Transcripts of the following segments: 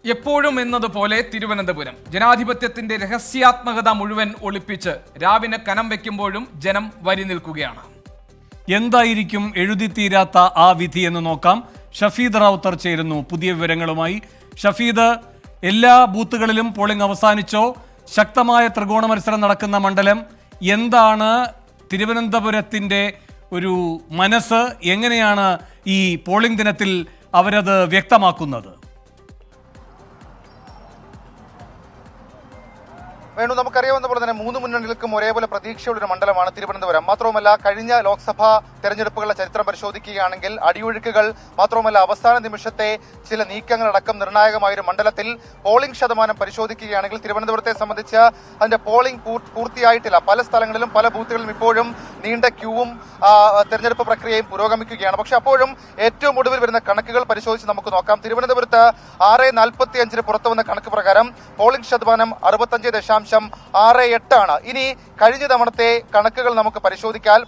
എപ്പോഴും എന്നതുപോലെ തിരുവനന്തപുരം ജനാധിപത്യത്തിന്റെ രഹസ്യാത്മകത മുഴുവൻ ഒളിപ്പിച്ച് രാവിനെ കനം വെക്കുമ്പോഴും ജനം വരി നിൽക്കുകയാണ്. എന്തായിരിക്കും എഴുതിത്തീരാത്ത ആ വിധി എന്ന് നോക്കാം. ഷഫീദ് റാവുത്തർ ചേരുന്നു പുതിയ വിവരങ്ങളുമായി. ഷഫീദ്, എല്ലാ ബൂത്തുകളിലും പോളിംഗ് അവസാനിച്ചോ? ശക്തമായ ത്രികോണ മത്സരം നടക്കുന്ന മണ്ഡലം. എന്താണ് തിരുവനന്തപുരത്തിന്റെ ഒരു മനസ്സ്? എങ്ങനെയാണ് ഈ പോളിംഗ് ദിനത്തിൽ അവരത് വ്യക്തമാക്കുന്നത്? വേണു, നമുക്കറിയാവുന്ന പോലെ തന്നെ മൂന്ന് മുന്നണികൾക്കും ഒരേപോലെ പ്രതീക്ഷയുള്ള ഒരു മണ്ഡലമാണ് തിരുവനന്തപുരം. മാത്രവുമല്ല, കഴിഞ്ഞ ലോക്സഭാ തെരഞ്ഞെടുപ്പുകളുടെ ചരിത്രം പരിശോധിക്കുകയാണെങ്കിൽ അടിയൊഴുക്കുകൾ, മാത്രവുമല്ല അവസാന നിമിഷത്തെ ചില നീക്കങ്ങളടക്കം നിർണായകമായ ഒരു മണ്ഡലത്തിൽ പോളിംഗ് ശതമാനം പരിശോധിക്കുകയാണെങ്കിൽ തിരുവനന്തപുരത്തെ സംബന്ധിച്ച് അതിന്റെ പോളിംഗ് പൂർത്തിയായിട്ടില്ല. പല സ്ഥലങ്ങളിലും പല ബൂത്തുകളിലും ഇപ്പോഴും നീണ്ട ക്യൂവും തെരഞ്ഞെടുപ്പ് പ്രക്രിയയും പുരോഗമിക്കുകയാണ്. പക്ഷെ അപ്പോഴും ഏറ്റവും ഒടുവിൽ വരുന്ന കണക്കുകൾ പരിശോധിച്ച് നമുക്ക് നോക്കാം. തിരുവനന്തപുരത്ത് 6:45 പുറത്തു വന്ന കണക്ക് പ്രകാരം പോളിംഗ് ശതമാനം 65.68 ആണ്. ഇനി കഴിഞ്ഞ തവണത്തെ കണക്കുകൾ നമുക്ക് പരിശോധിച്ചാൽ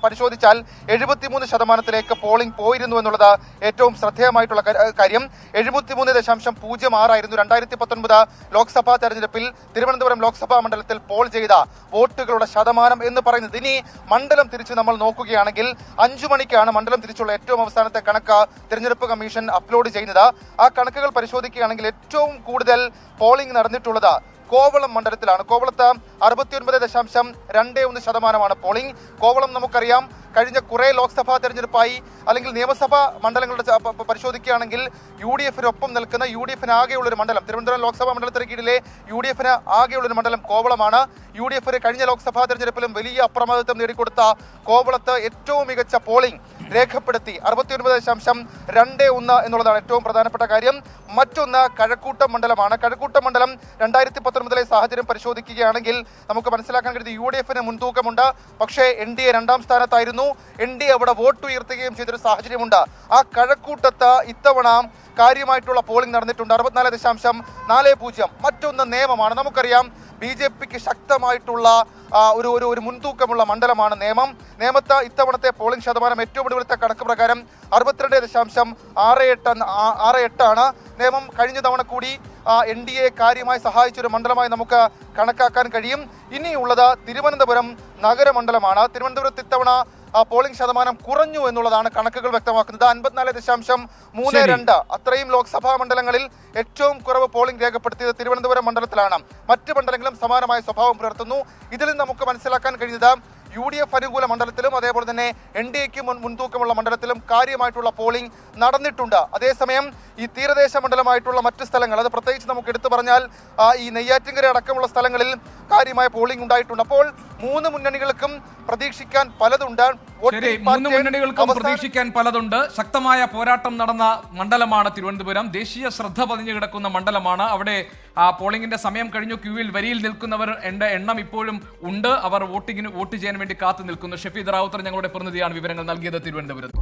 73% പോളിംഗ് പോയിരുന്നു എന്നുള്ളത് ഏറ്റവും ശ്രദ്ധേയമായിട്ടുള്ള കാര്യം. 73.06 ആയിരുന്നു 2019 ലോക്സഭാ തെരഞ്ഞെടുപ്പിൽ തിരുവനന്തപുരം ലോക്സഭാ മണ്ഡലത്തിൽ പോൾ ചെയ്ത വോട്ടുകളുടെ ശതമാനം എന്ന് പറയുന്നത്. ഇനി മണ്ഡലം തിരിച്ച് നമ്മൾ നോക്കുകയാണെങ്കിൽ 5 മണിക്കാണ് മണ്ഡലം തിരിച്ചുള്ള ഏറ്റവും അവസാനത്തെ കണക്ക് തെരഞ്ഞെടുപ്പ് കമ്മീഷൻ അപ്ലോഡ് ചെയ്യുന്നത്. ആ കണക്കുകൾ പരിശോധിക്കുകയാണെങ്കിൽ ഏറ്റവും കൂടുതൽ പോളിംഗ് നടന്നിട്ടുള്ളത് കോവളം മണ്ഡലത്തിലാണ്. കോവളത്ത് 69.21% പോളിംഗ്. കോവളം നമുക്കറിയാം കഴിഞ്ഞ കുറെ ലോക്സഭാ തെരഞ്ഞെടുപ്പായി അല്ലെങ്കിൽ നിയമസഭാ മണ്ഡലങ്ങളുടെ പരിശോധിക്കുകയാണെങ്കിൽ UDF-നൊപ്പം നിൽക്കുന്ന UDF-ന് ആകെയുള്ളൊരു മണ്ഡലം തിരുവനന്തപുരം ലോക്സഭാ മണ്ഡലത്തിന് കീഴിലെ UDF-ന് ആകെയുള്ളൊരു മണ്ഡലം കോവളമാണ്. UDF കഴിഞ്ഞ ലോക്സഭാ തെരഞ്ഞെടുപ്പിലും വലിയ അപ്രമാദിത്വം നേടിക്കൊടുത്ത കോവളത്ത് ഏറ്റവും മികച്ച പോളിംഗ് രേഖപ്പെടുത്തി 69.21 എന്നുള്ളതാണ് ഏറ്റവും പ്രധാനപ്പെട്ട കാര്യം. മറ്റൊന്ന് കഴക്കൂട്ടം മണ്ഡലമാണ്. കഴക്കൂട്ടം മണ്ഡലം 2019 സാഹചര്യം പരിശോധിക്കുകയാണെങ്കിൽ നമുക്ക് മനസ്സിലാക്കാൻ കഴിയുന്നത് UDF-ന് മുൻതൂക്കമുണ്ട്. പക്ഷേ NDA 2ാം സ്ഥാനത്തായിരുന്നു. NDA അവിടെ വോട്ട് ഉയർത്തുകയും ചെയ്തൊരു സാഹചര്യമുണ്ട്. ആ കഴക്കൂട്ടത്ത് ഇത്തവണ കാര്യമായിട്ടുള്ള പോളിംഗ് നടന്നിട്ടുണ്ട് 64.40. മറ്റൊന്ന് നേമമാണ്. നമുക്കറിയാം BJPക്ക് ശക്തമായിട്ടുള്ള ഒരു മുൻതൂക്കമുള്ള മണ്ഡലമാണ് നേമം. നേമത്ത് ഇത്തവണത്തെ പോളിംഗ് ശതമാനം ഏറ്റവും ഒടുവിലത്തെ കണക്ക് പ്രകാരം 62.68 ആണ്. നേമം കഴിഞ്ഞ തവണ കൂടി NDA കാര്യമായി സഹായിച്ചൊരു മണ്ഡലമായി നമുക്ക് കണക്കാക്കാൻ കഴിയും. ഇനിയുള്ളത് തിരുവനന്തപുരം നഗരമണ്ഡലമാണ്. തിരുവനന്തപുരത്ത് ഇത്തവണ പോളിംഗ് ശതമാനം കുറഞ്ഞു എന്നുള്ളതാണ് കണക്കുകൾ വ്യക്തമാക്കുന്നത്. 54.32. അത്രയും ലോക്സഭാ മണ്ഡലങ്ങളിൽ ഏറ്റവും കുറവ് പോളിംഗ് രേഖപ്പെടുത്തിയത് തിരുവനന്തപുരം മണ്ഡലത്തിലാണ്. മറ്റ് മണ്ഡലങ്ങളും സമാനമായ സ്വഭാവം പുലർത്തുന്നു. ഇതിൽ നമുക്ക് മനസ്സിലാക്കാൻ കഴിയുന്നത് UDF അനുകൂല മണ്ഡലത്തിലും അതേപോലെ തന്നെ NDAക്ക് മുൻതൂക്കമുള്ള മണ്ഡലത്തിലും കാര്യമായിട്ടുള്ള പോളിംഗ് നടന്നിട്ടുണ്ട്. അതേസമയം ഈ തീരദേശ മണ്ഡലമായിട്ടുള്ള മറ്റ് സ്ഥലങ്ങൾ, അത് പ്രത്യേകിച്ച് നമുക്ക് എടുത്തു പറഞ്ഞാൽ ഈ നെയ്യാറ്റിൻകര അടക്കമുള്ള സ്ഥലങ്ങളിൽ കാര്യമായ പോളിംഗ് ഉണ്ടായിട്ടുണ്ട്. അപ്പോൾ മൂന്ന് മുന്നണികൾക്കും പ്രതീക്ഷിക്കാൻ പലതുണ്ട്. ശക്തമായ പോരാട്ടം നടന്ന മണ്ഡലമാണ് തിരുവനന്തപുരം. ദേശീയ ശ്രദ്ധ പതിഞ്ഞു കിടക്കുന്ന മണ്ഡലമാണ്. അവിടെ പോളിംഗിന്റെ സമയം കഴിഞ്ഞു. ക്യൂവിൽ വരിയിൽ നിൽക്കുന്നവർ എണ്ണം ഇപ്പോഴും ഉണ്ട്. അവർ വോട്ട് ചെയ്യാൻ വേണ്ടി കാത്തു നിൽക്കുന്നു. ഷഫീദ് റാവുത്തർ ഞങ്ങളുടെ പ്രതിനിധിയാണ് വിവരങ്ങൾ നൽകിയത് തിരുവനന്തപുരത്ത്.